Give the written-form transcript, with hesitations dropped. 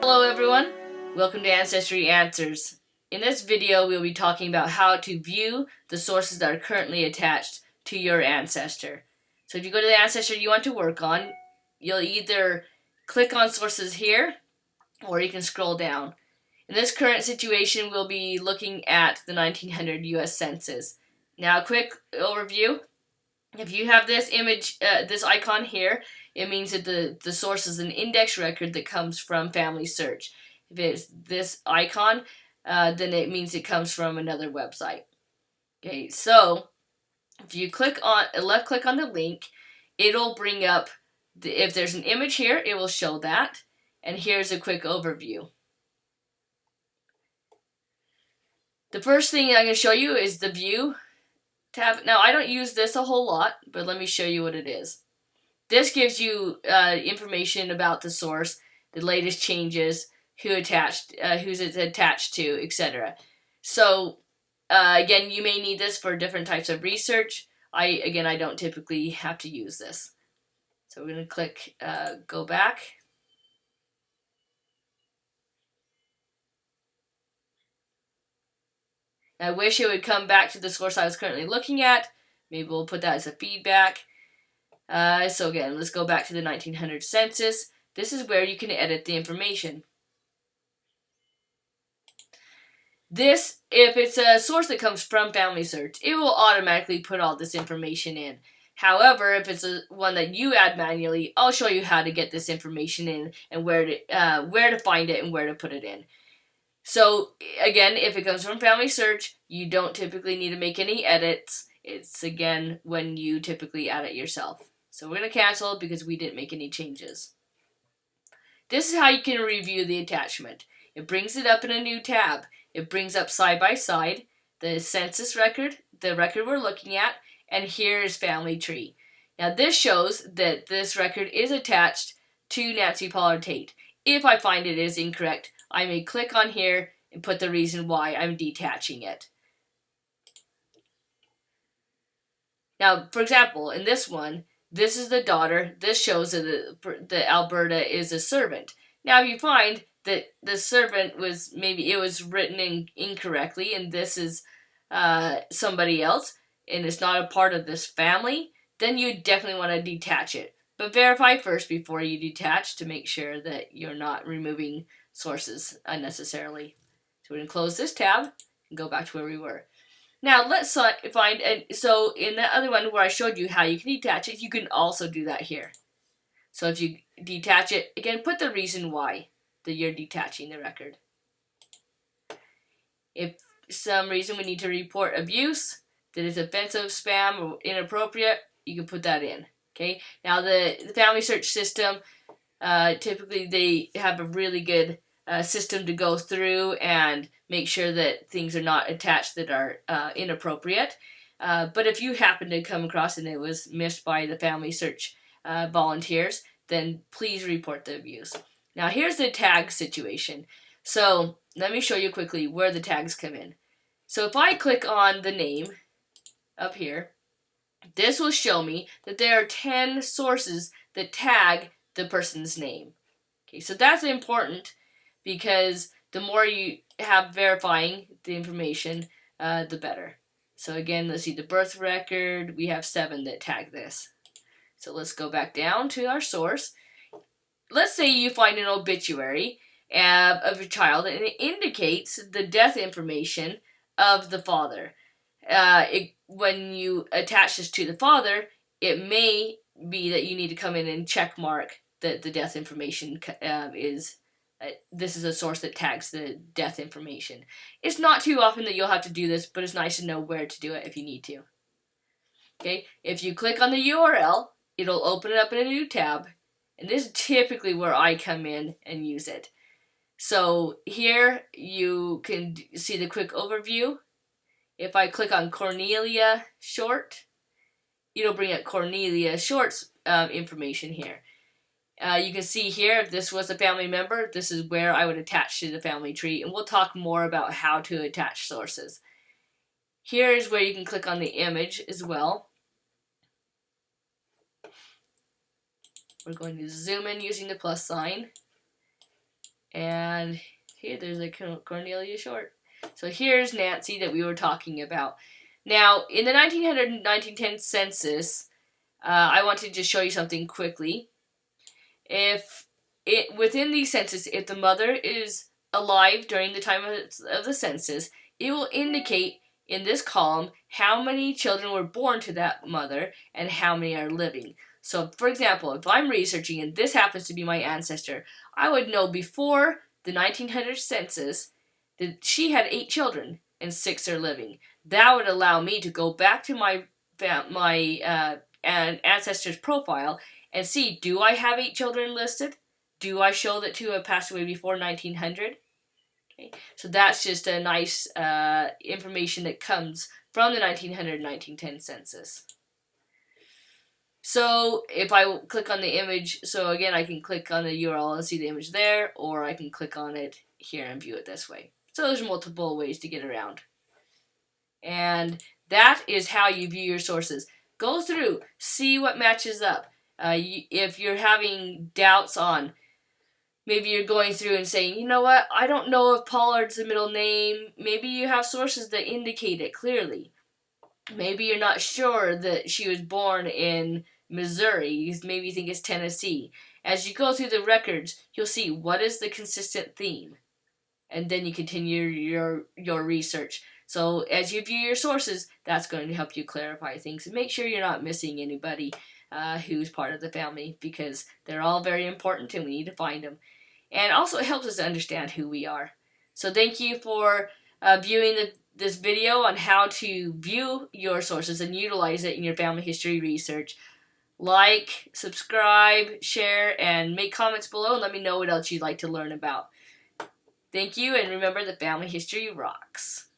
Hello everyone, welcome to Ancestry Answers. In this video we'll be talking about how to view the sources that are currently attached to your ancestor. So if you go to the ancestor you want to work on, you'll either click on sources here or you can scroll down. In this current situation we'll be looking at the 1900 US Census. Now a quick overview. If you have this image, this icon here, it means that the source is an index record that comes from FamilySearch. If it's this icon, then it means it comes from another website. Okay, so if you left click on the link, it'll bring up, if there's an image here, it will show that. And here's a quick overview. The first thing I'm going to show you is the view tab. Now, I don't use this a whole lot, but let me show you what it is. This gives you information about the source, the latest changes, who's it's attached to, etc. So, again, you may need this for different types of research. I don't typically have to use this. So we're going to click go back. I wish it would come back to the source I was currently looking at. Maybe we'll put that as a feedback. So again, let's go back to the 1900 census. This is where you can edit the information. This, if it's a source that comes from FamilySearch, it will automatically put all this information in. However, if it's one that you add manually, I'll show you how to get this information in and where to find it and where to put it in. So, again, if it comes from FamilySearch, you don't typically need to make any edits. It's, again, when you typically add it yourself. So we're going to cancel because we didn't make any changes. This is how you can review the attachment. It brings it up in a new tab. It brings up side by side the census record, the record we're looking at, and here is family tree. Now this shows that this record is attached to Nancy Pollard Tate. If I find it is incorrect, I may click on here and put the reason why I'm detaching it. Now, for example, in this one, this is the daughter. This shows that Alberta is a servant. Now, if you find that the servant was, maybe it was written in incorrectly and this is somebody else and it's not a part of this family, then you definitely want to detach it. But verify first before you detach to make sure that you're not removing sources unnecessarily. So we're going to close this tab and go back to where we were. Now let's find, and so in that other one where I showed you how you can detach it, you can also do that here. So if you detach it, again, put the reason why that you're detaching the record. If for some reason we need to report abuse, that is offensive, spam, or inappropriate, you can put that in. Okay. Now the FamilySearch system, typically they have a really good system to go through and make sure that things are not attached that are inappropriate. But if you happen to come across and it was missed by the FamilySearch volunteers, then please report the abuse. Now here's the tag situation. So let me show you quickly where the tags come in. So if I click on the name up here, this will show me that there are 10 sources that tag the person's name. Okay, so that's important because the more you have verifying the information, the better. So again, let's see the birth record. We have 7 that tag this. So let's go back down to our source. Let's say you find an obituary of a child and it indicates the death information of the father. When you attach this to the father, it may be that you need to come in and check mark that the death information is, this is a source that tags the death information. It's not too often that you'll have to do this, but it's nice to know where to do it if you need to. Okay, if you click on the URL, it'll open it up in a new tab, and this is typically where I come in and use it. So here you can see the quick overview. If I click on Cornelia Short, it'll bring up Cornelia Short's information here. You can see here, if this was a family member, this is where I would attach to the family tree, and we'll talk more about how to attach sources. Here is where you can click on the image as well. We're going to zoom in using the plus sign. And here, there's a Cornelia Short. So here's Nancy that we were talking about. Now, in the 1910 census, I want to just show you something quickly. Within the census, if the mother is alive during the time of the census, it will indicate in this column how many children were born to that mother and how many are living. So, for example, if I'm researching and this happens to be my ancestor, I would know before the 1900 census that she had 8 children and 6 are living. That would allow me to go back to my ancestor's profile and see, do I have 8 children listed? Do I show that 2 have passed away before 1900? Okay, so that's just a nice information that comes from the 1900-1910 census. So if I click on the image, so again, I can click on the URL and see the image there, or I can click on it here and view it this way. So there's multiple ways to get around. And that is how you view your sources. Go through, see what matches up. If you're having doubts on, maybe you're going through and saying, you know what, I don't know if Pollard's the middle name. Maybe you have sources that indicate it clearly. Maybe you're not sure that she was born in Missouri. Maybe you think it's Tennessee. As you go through the records, you'll see what is the consistent theme. And then you continue your research. So as you view your sources, that's going to help you clarify things. And make sure you're not missing anybody who's part of the family, because they're all very important and we need to find them. And also it helps us to understand who we are. So thank you for viewing this video on how to view your sources and utilize it in your family history research. Like, subscribe, share, and make comments below and let me know what else you'd like to learn about. Thank you, and remember that family history rocks.